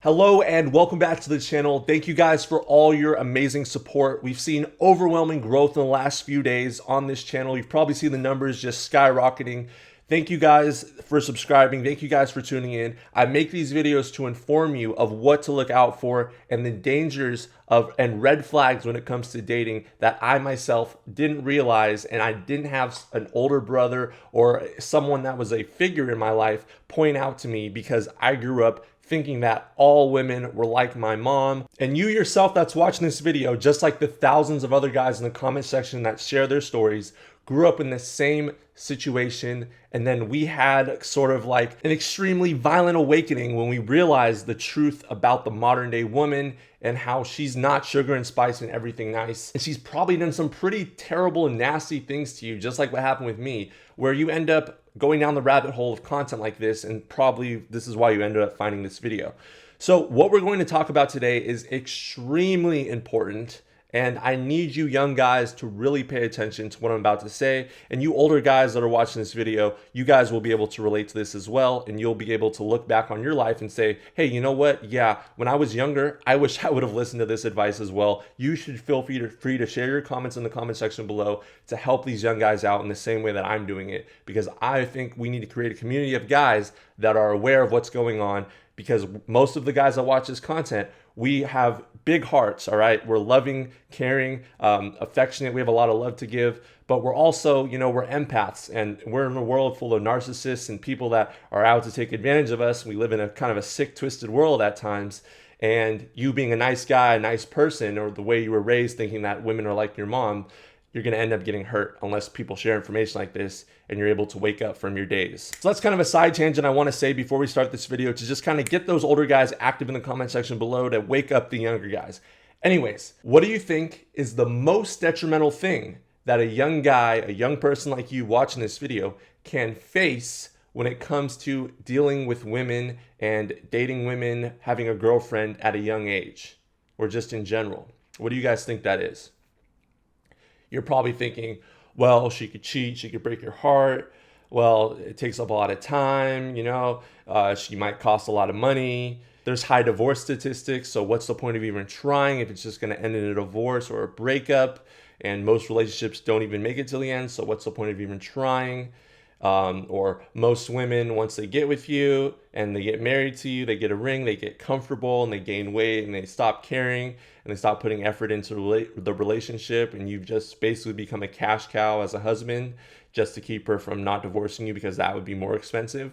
Hello and welcome back to the channel. Thank you guys for all your amazing support. We've seen overwhelming growth in the last few days on this channel. You've probably seen the numbers just skyrocketing. Thank you guys for subscribing. Thank you guys for tuning in. I make these videos to inform you of what to look out for and the dangers of and red flags when it comes to dating that I myself didn't realize, and I didn't have an older brother or someone that was a figure in my life point out to me because I grew up thinking that all women were like my mom. And you yourself that's watching this video, just like the thousands of other guys in the comment section that share their stories, grew up in the same situation. And then we had sort of like an extremely violent awakening when we realized the truth about the modern day woman and how she's not sugar and spice and everything nice. And she's probably done some pretty terrible and nasty things to you, just like what happened with me, where you end up going down the rabbit hole of content like this, and probably this is why you ended up finding this video. So what we're going to talk about today is extremely important, and I need you young guys to really pay attention to what I'm about to say. And you older guys that are watching this video, you guys will be able to relate to this as well, and you'll be able to look back on your life and say, hey, you know what? Yeah, when I was younger, I wish I would have listened to this advice as well. You should feel free to share your comments in the comment section below to help these young guys out in the same way that I'm doing it, because I think we need to create a community of guys that are aware of what's going on, because most of the guys that watch this content, we have big hearts, all right? We're loving, caring, affectionate. We have a lot of love to give, but we're also, we're empaths, and we're in a world full of narcissists and people that are out to take advantage of us. We live in a kind of a sick, twisted world at times. And you being a nice guy, a nice person, or the way you were raised thinking that women are like your mom, you're going to end up getting hurt unless people share information like this and you're able to wake up from your days. So that's kind of a side tangent I want to say before we start this video, to just kind of get those older guys active in the comment section below to wake up the younger guys. Anyways, what do you think is the most detrimental thing that a young guy, a young person like you watching this video can face when it comes to dealing with women and dating women, having a girlfriend at a young age, or just in general? What do you guys think that is? You're probably thinking, well, she could cheat, she could break your heart. Well, it takes up a lot of time, she might cost a lot of money. There's high divorce statistics, so what's the point of even trying if it's just going to end in a divorce or a breakup? And most relationships don't even make it to the end, so what's the point of even trying? Or most women, once they get with you and they get married to you, they get a ring, they get comfortable and they gain weight and they stop caring and they stop putting effort into the relationship, and you've just basically become a cash cow as a husband just to keep her from not divorcing you because that would be more expensive.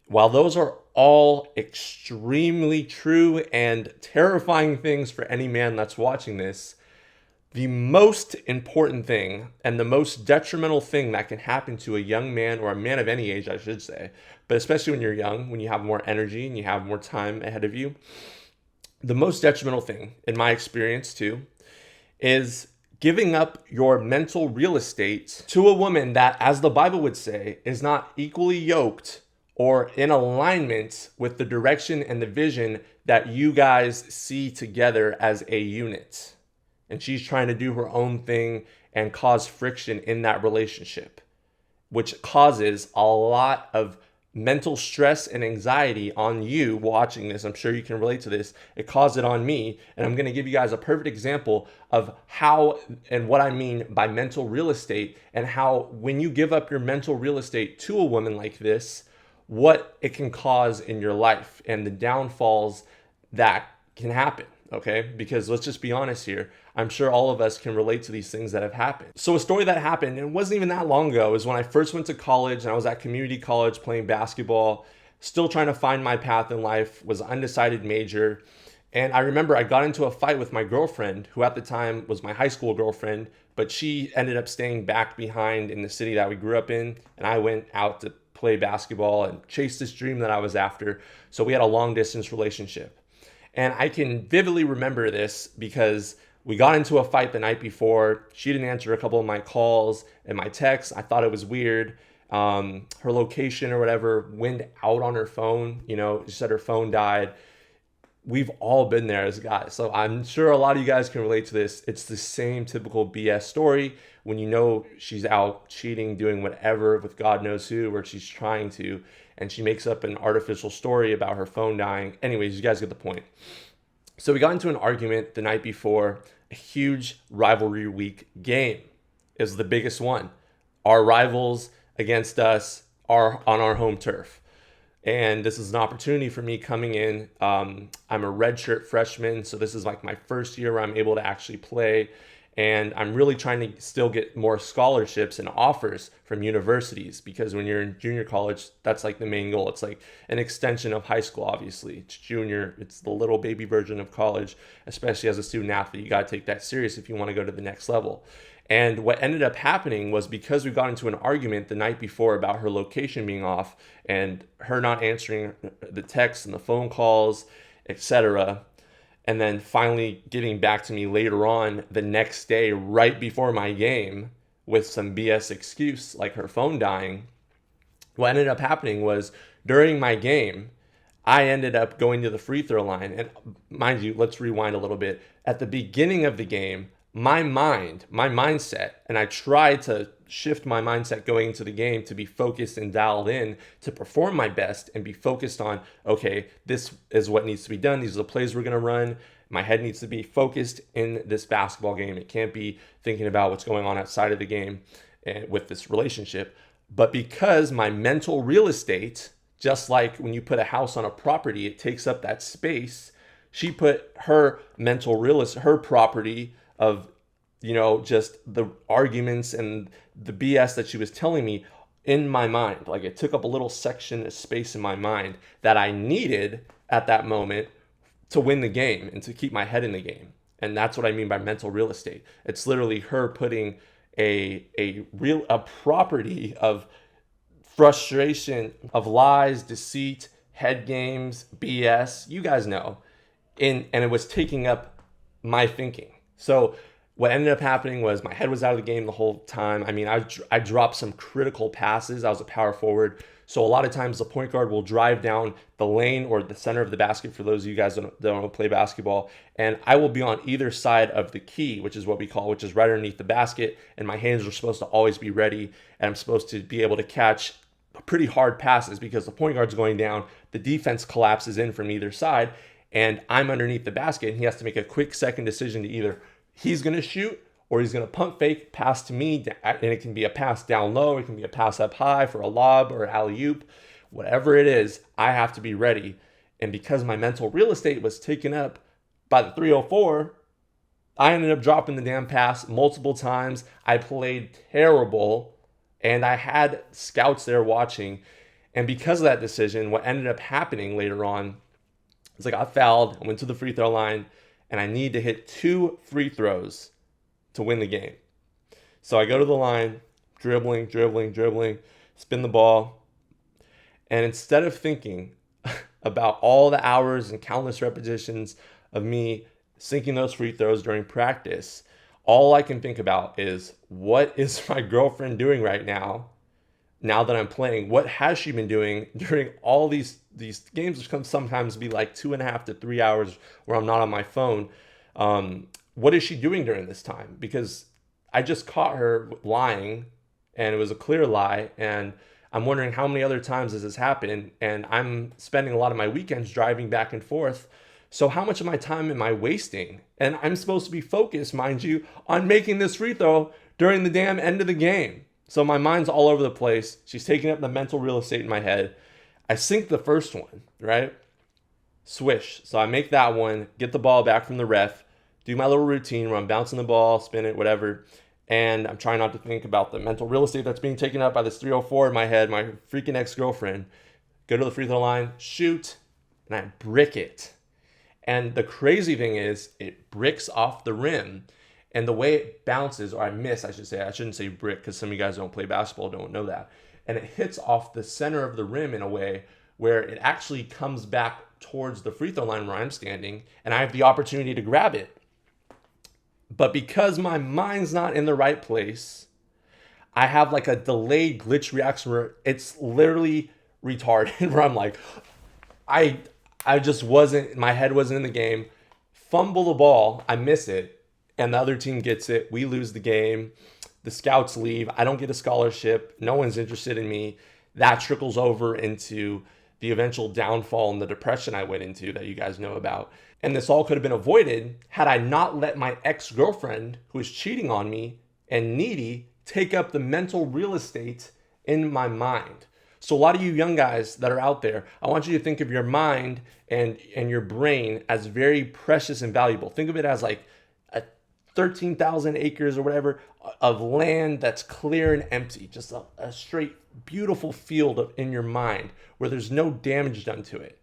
While those are all extremely true and terrifying things for any man that's watching this, the most important thing and the most detrimental thing that can happen to a young man, or a man of any age, I should say, but especially when you're young, when you have more energy and you have more time ahead of you, the most detrimental thing, in my experience too, is giving up your mental real estate to a woman that, as the Bible would say, is not equally yoked or in alignment with the direction and the vision that you guys see together as a unit. And she's trying to do her own thing and cause friction in that relationship, which causes a lot of mental stress and anxiety on you watching this. I'm sure you can relate to this. It caused it on me. And I'm going to give you guys a perfect example of how and what I mean by mental real estate, and how when you give up your mental real estate to a woman like this, what it can cause in your life and the downfalls that can happen. Okay, because let's just be honest here. I'm sure all of us can relate to these things that have happened. So a story that happened, and it wasn't even that long ago, is when I first went to college and I was at community college playing basketball, still trying to find my path in life, was an undecided major. And I remember I got into a fight with my girlfriend, who at the time was my high school girlfriend, but she ended up staying back behind in the city that we grew up in. And I went out to play basketball and chase this dream that I was after. So we had a long distance relationship. And I can vividly remember this because we got into a fight the night before. She didn't answer a couple of my calls and my texts. I thought it was weird. Her location or whatever went out on her phone. She said her phone died. we've all been there as guys. So I'm sure a lot of you guys can relate to this. It's the same typical BS story when you know she's out cheating, doing whatever with God knows who, or she's trying to, and she makes up an artificial story about her phone dying. Anyways, you guys get the point. So we got into an argument the night before a huge rivalry week game. It was the biggest one. Our rivals against us are on our home turf. And this is an opportunity for me coming in. I'm a redshirt freshman, so this is like my first year where I'm able to actually play. And I'm really trying to still get more scholarships and offers from universities, because when you're in junior college, that's like the main goal. It's like an extension of high school, obviously. It's junior, it's the little baby version of college, especially as a student athlete. You got to take that serious if you want to go to the next level. And what ended up happening was, because we got into an argument the night before about her location being off and her not answering the texts and the phone calls, etc., and then finally getting back to me later on the next day, right before my game, with some BS excuse like her phone dying, what ended up happening was, during my game, I ended up going to the free throw line. And mind you, let's rewind a little bit. At the beginning of the game, my mindset, and I tried to shift my mindset going into the game to be focused and dialed in to perform my best and be focused on, okay, this is what needs to be done. These are the plays we're going to run. My head needs to be focused in this basketball game. It can't be thinking about what's going on outside of the game with this relationship. But because my mental real estate, just like when you put a house on a property, it takes up that space. She put her mental real estate, her property of, just the arguments and the BS that she was telling me in my mind. Like, it took up a little section of space in my mind that I needed at that moment to win the game and to keep my head in the game. And that's what I mean by mental real estate. It's literally her putting a property of frustration, of lies, deceit, head games, BS, you guys know, and it was taking up my thinking. So what ended up happening was, my head was out of the game the whole time. I mean, I dropped some critical passes. I was a power forward. So a lot of times the point guard will drive down the lane or the center of the basket, for those of you guys that don't play basketball, and I will be on either side of the key, which is what we call, which is right underneath the basket, and my hands are supposed to always be ready, and I'm supposed to be able to catch pretty hard passes, because the point guard's going down, the defense collapses in from either side, and I'm underneath the basket, and he has to make a quick second decision to either he's going to shoot or he's going to pump fake, pass to me, and it can be a pass down low, it can be a pass up high for a lob or alley-oop. Whatever it is, I have to be ready. And because my mental real estate was taken up by the 304, I ended up dropping the damn pass multiple times. I played terrible, and I had scouts there watching. And because of that decision, what ended up happening later on is, like, I fouled, I went to the free throw line, and I need to hit 2 free throws to win the game. So I go to the line, dribbling, spin the ball. And instead of thinking about all the hours and countless repetitions of me sinking those free throws during practice, all I can think about is, what is my girlfriend doing right now that I'm playing? What has she been doing during all these games, which can sometimes be like 2.5 to 3 hours where I'm not on my phone? What is she doing during this time? Because I just caught her lying, and it was a clear lie. And I'm wondering, how many other times has this happened? And I'm spending a lot of my weekends driving back and forth. So how much of my time am I wasting? And I'm supposed to be focused, mind you, on making this free throw during the damn end of the game. So my mind's all over the place. She's taking up the mental real estate in my head. I sink the first one, right? Swish. So I make that one, get the ball back from the ref, do my little routine where I'm bouncing the ball, spin it, whatever. And I'm trying not to think about the mental real estate that's being taken up by this 304 in my head, my freaking ex-girlfriend. Go to the free throw line, shoot, and I brick it. And the crazy thing is, it bricks off the rim. And the way it bounces, or I miss, I should say, I shouldn't say brick, because some of you guys don't play basketball, don't know that. And it hits off the center of the rim in a way where it actually comes back towards the free throw line where I'm standing, and I have the opportunity to grab it. But because my mind's not in the right place, I have like a delayed glitch reaction where it's literally retarded, where I'm like, I I just wasn't, my head wasn't in the game. Fumble the ball, I miss it, and the other team gets it. We lose the game. The scouts leave. I don't get a scholarship. No one's interested in me. That trickles over into the eventual downfall and the depression I went into that you guys know about. And this all could have been avoided had I not let my ex-girlfriend, who was cheating on me and needy, take up the mental real estate in my mind. So a lot of you young guys that are out there, I want you to think of your mind and your brain as very precious and valuable. Think of it as like a 13,000 acres or whatever of land that's clear and empty, just a straight, beautiful field in your mind where there's no damage done to it.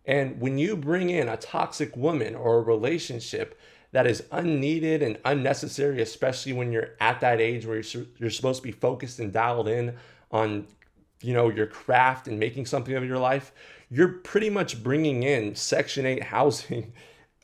And when you bring in a toxic woman or a relationship that is unneeded and unnecessary, especially when you're at that age where you're supposed to be focused and dialed in on, your craft and making something of your life, you're pretty much bringing in Section 8 housing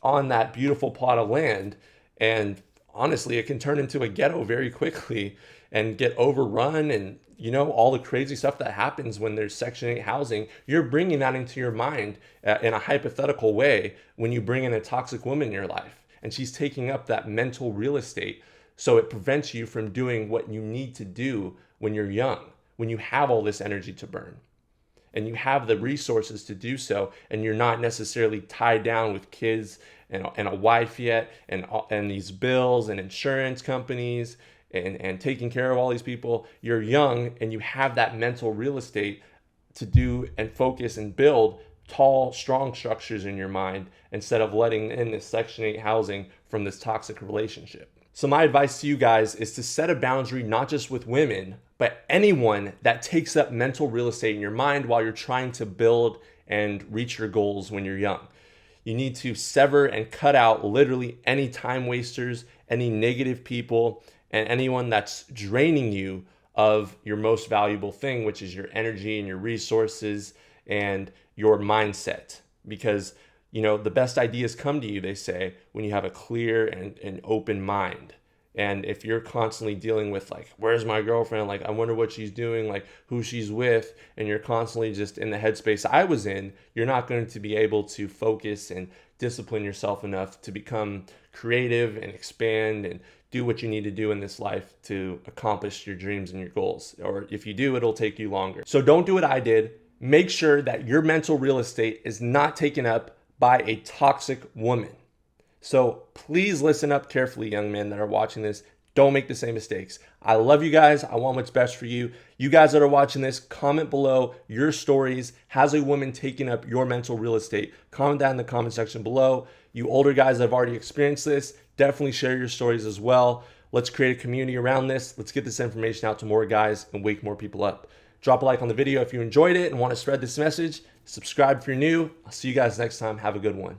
on that beautiful plot of land. And honestly, it can turn into a ghetto very quickly and get overrun and, all the crazy stuff that happens when there's Section 8 housing. You're bringing that into your mind in a hypothetical way when you bring in a toxic woman in your life. And she's taking up that mental real estate. So it prevents you from doing what you need to do when you're young, when you have all this energy to burn and you have the resources to do so, and you're not necessarily tied down with kids and a wife yet, and these bills and insurance companies and taking care of all these people. You're young and you have that mental real estate to do and focus and build tall, strong structures in your mind instead of letting in this Section 8 housing from this toxic relationship. So my advice to you guys is to set a boundary, not just with women, but anyone that takes up mental real estate in your mind while you're trying to build and reach your goals when you're young. You need to sever and cut out literally any time wasters, any negative people, and anyone that's draining you of your most valuable thing, which is your energy and your resources and your mindset. Because, the best ideas come to you, they say, when you have a clear and open mind. And if you're constantly dealing with like, where's my girlfriend? Like, I wonder what she's doing, like who she's with, and you're constantly just in the headspace I was in, you're not going to be able to focus and discipline yourself enough to become creative and expand and do what you need to do in this life to accomplish your dreams and your goals. Or if you do, it'll take you longer. So don't do what I did. Make sure that your mental real estate is not taken up by a toxic woman. So please listen up carefully, young men that are watching this. Don't make the same mistakes. I love you guys. I want what's best for you. You guys that are watching this, comment below your stories. Has a woman taken up your mental real estate? Comment that in the comment section below. You older guys that have already experienced this, definitely share your stories as well. Let's create a community around this. Let's get this information out to more guys and wake more people up. Drop a like on the video if you enjoyed it and want to spread this message. Subscribe if you're new. I'll see you guys next time. Have a good one.